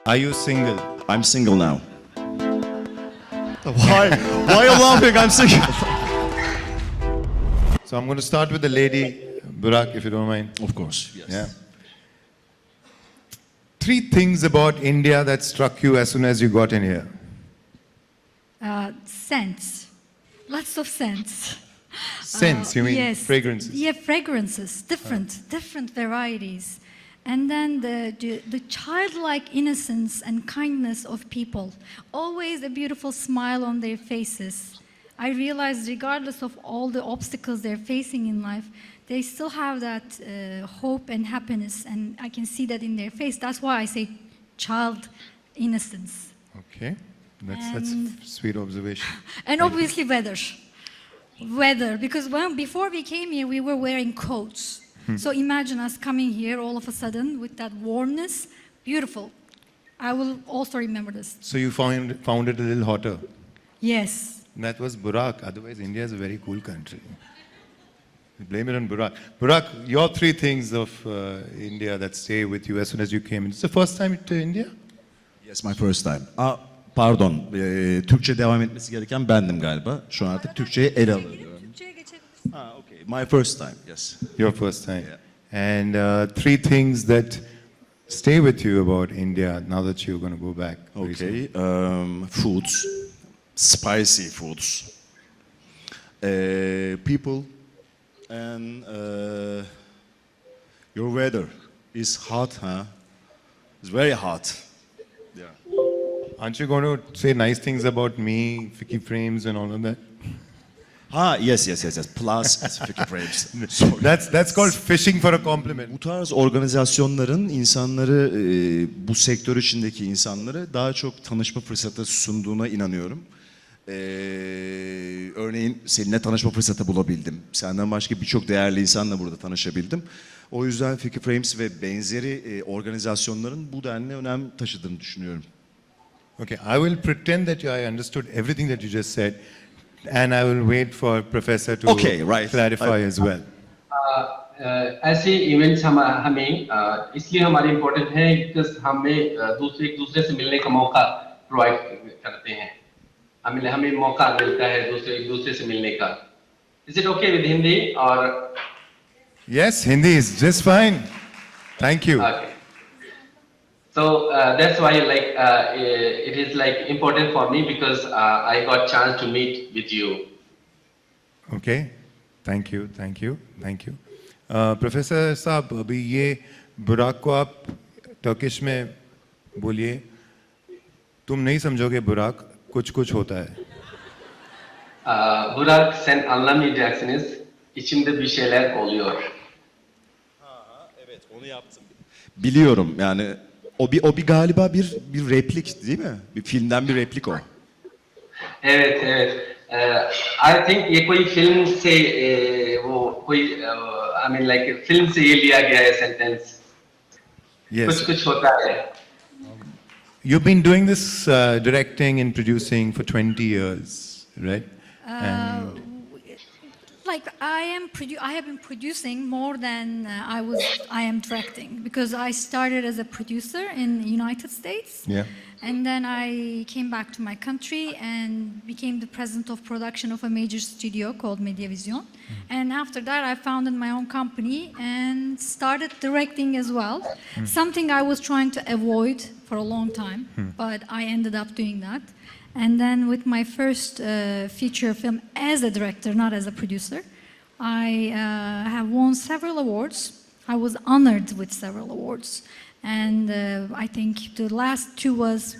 Are you single? I'm single now. Why? Why are you laughing? I'm single. So I'm going to start with the lady, Burak, if you don't mind. Of course, yes. Yeah. 3 things about India that struck you as soon as you got in here. Scents. Lots of scents. Scents, you mean Yes. fragrances? Yeah, fragrances. Different varieties. And then the childlike innocence and kindness of people. Always a beautiful smile on their faces. I realized regardless of all the obstacles they're facing in life, they still have that hope and happiness, and I can see that in their face. That's why I say child innocence. Okay. That's a sweet observation. And obviously weather. Weather, because before we came here, we were wearing coats. So imagine us coming here all of a sudden with that warmness. Beautiful. I will also remember this. So you found it a little hotter? Yes. That was Burak. Otherwise, India is a very cool country. Blame it on Burak. Burak, your 3 things of India that stay with you as soon as you came in. It's the first time to India? Yes, my first time. Pardon, Türkçe devam etmesi gereken bendim galiba. Şu an artık Türkçe'ye ele alıyorum. Türkçe'ye geçebilirsin. Okay. My first time, yes. Your first time. Yeah. And 3 things that stay with you about India now that you're going to go back. very soon. Okay, foods, spicy foods, people, and your weather is hot, huh? It's very hot. Yeah. Aren't you going to say nice things about me, FICCI Frames and all of that? Yes. Plus FICCI Frames. Sorry. That's called fishing for a compliment. Bu tarz organizasyonların insanları, bu sektör içindeki insanları daha çok tanışma fırsatı sunduğuna inanıyorum. Örneğin seninle tanışma fırsatı bulabildim. Senden başka birçok değerli insanla burada tanışabildim. O yüzden FICCI Frames ve benzeri organizasyonların bu denli önem taşıdığını düşünüyorum. Okay, I will pretend that I understood everything that you just said, and I will wait for Professor to clarify as well. ऐसे events हमें इसलिए हमारे important हैं because हमें एक दूसरे से मिलने का मौका प्रोवाइड करते हैं. हमें मौका मिलता है एक दूसरे से मिलने का. Is it okay with Hindi or? Yes, Hindi is just fine. Thank you. Okay. So that's why it is important for me because I got chance to meet with you. Okay, thank you. Professor साहब, अभी ये बुराक को आप Turkish में बोलिए. तुम नहीं समझोगे बुराक, कुछ होता है. Burak, sen anlamayacaksınız. İçimde bir şeyler oluyor. Evet, onu yaptım. Biliyorum yani. O bir galiba bir replik değil mi? Bir filmden bir replik o. Evet. I think ये कोई फिल्म से वो कोई फिल्म से ये लिया गया है सेंटेंस. Yes. कुछ होता है. You've been doing this directing and producing for 20 years, right? I have been producing more than I am directing, because I started as a producer in the United States. Yeah. And then I came back to my country and became the president of production of a major studio called Mediavision. And after that, I founded my own company and started directing as well. Something I was trying to avoid for a long time, but I ended up doing that. And then with my first feature film as a director, not as a producer, I have won several awards. I was honored with several awards. And I think the last 2 was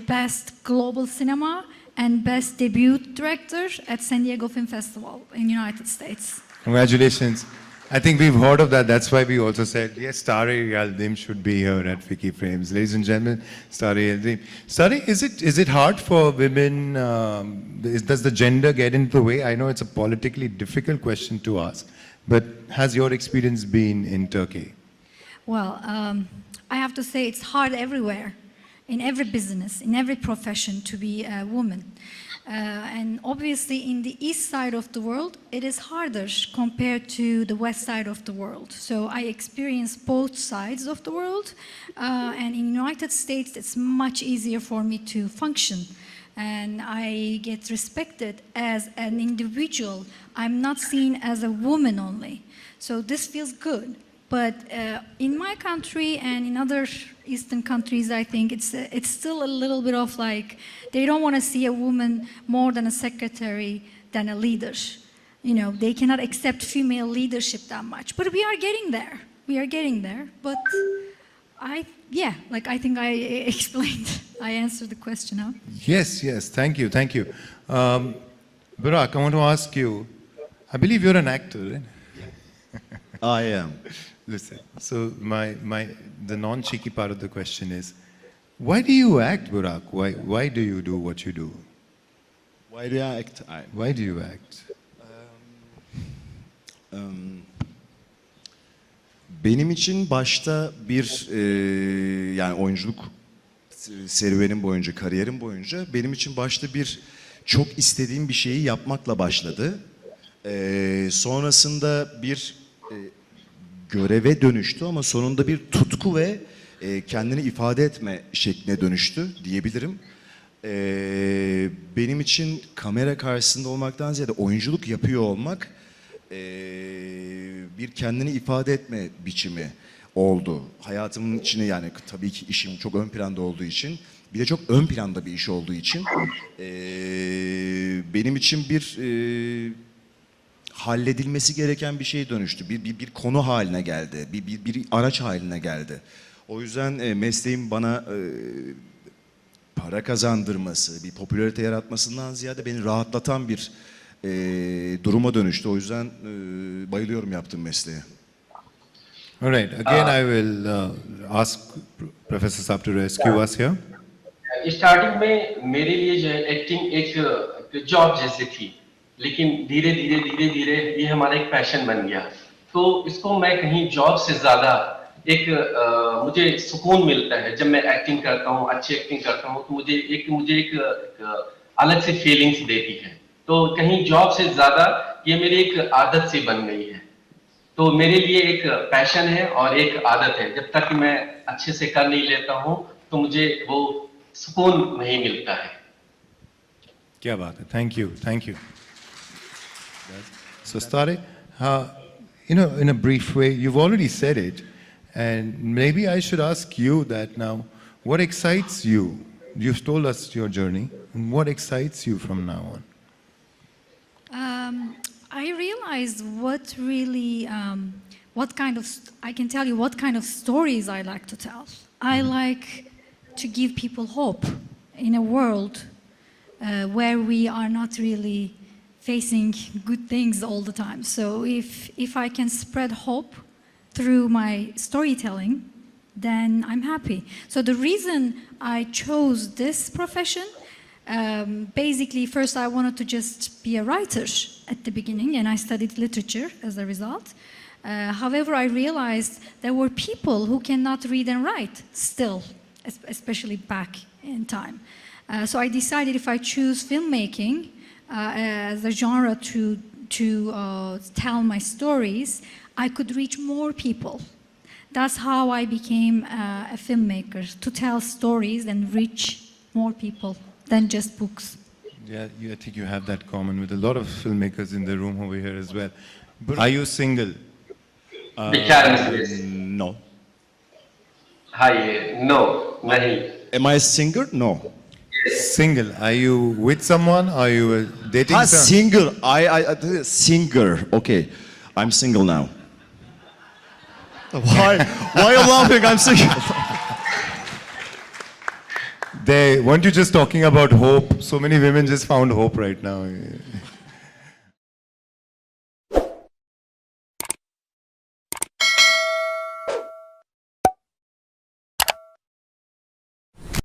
Best Global Cinema and Best Debut Director at San Diego Film Festival in the United States. Congratulations. I think we've heard of that. That's why we also said, yes, Starry Yaldim should be here at FICCI Frames. Ladies and gentlemen, Starry Yaldim. Starry, is it hard for women? Does the gender get into the way? I know it's a politically difficult question to ask, but has your experience been in Turkey? Well, I have to say it's hard everywhere, in every business, in every profession, to be a woman. And obviously in the east side of the world, it is harder compared to the west side of the world. So I experience both sides of the world. And in the United States, it's much easier for me to function. And I get respected as an individual. I'm not seen as a woman only. So this feels good. But in my country and in other Eastern countries, I think it's still a little bit of like, they don't want to see a woman more than a secretary than a leader. You know, they cannot accept female leadership that much. But we are getting there. We are getting there. But I think I explained, I answered the question, huh? Yes, yes, thank you, thank you. Burak, I want to ask you, I believe you're an actor, right? I am. Listen, so the non-cheeky part of the question is, why do you act, Burak? Why do you do what you do? Why do I act? Why do you act? Benim için başta yani oyunculuk serüvenim boyunca, kariyerim boyunca benim için başta çok istediğim bir şeyi yapmakla başladı. Sonrasında bir göreve dönüştü ama sonunda bir tutku ve kendini ifade etme şekline dönüştü diyebilirim. Benim için kamera karşısında olmaktan ziyade oyunculuk yapıyor olmak bir kendini ifade etme biçimi oldu. Hayatımın içine yani tabii ki işim çok ön planda olduğu için, bir de çok ön planda bir iş olduğu için benim için bir halledilmesi gereken bir şeye dönüştü. Bir konu haline geldi. Bir araç haline geldi. O yüzden mesleğim bana para kazandırması, bir popülarite yaratmasından ziyade beni rahatlatan bir duruma dönüştü. O yüzden bayılıyorum yaptığım mesleğe. All right, again I will ask Professor Saab to rescue us here. Starting में मेरे लिए जो है acting एक job जैसे थी, लेकिन धीरे धीरे ये हमारा एक पैशन बन गया। तो इसको मैं कहीं जॉब से ज्यादा एक मुझे सुकून मिलता है जब मैं एक्टिंग करता हूँ, अच्छी एक्टिंग करता हूँ, तो मुझे एक अलग सी फीलिंग्स देती है। तो कहीं जॉब से ज्यादा ये मेरी एक आदत सी बन गई है। तो मेरे लिए एक पैशन है और एक आदत है। जब तक मैं अच्छे से कर नहीं लेता हूँ तो मुझे वो सुकून नहीं मिलता है। क्या बात है, thank you, thank you. So Stare, in a brief way, you've already said it, and maybe I should ask you that now. What excites you? You've told us your journey. What excites you from now on? I realized what really, I can tell you what kind of stories I like to tell. I like to give people hope in a world where we are not really facing good things all the time. So if I can spread hope through my storytelling, then I'm happy. So the reason I chose this profession, basically first I wanted to just be a writer at the beginning, and I studied literature as a result. However, I realized there were people who cannot read and write still, especially back in time. So I decided if I choose filmmaking as a genre to tell my stories, I could reach more people. That's how I became a filmmaker, to tell stories and reach more people than just books. Yeah, I think you have that common with a lot of filmmakers in the room over here as well. But are you single? No. Hi, no, nahi. Am I a singer? No. Single. Are you with someone? Are you dating someone? Single. I singer. Okay. I'm single now. Why are you laughing? I'm single. Weren't you just talking about hope? So many women just found hope right now.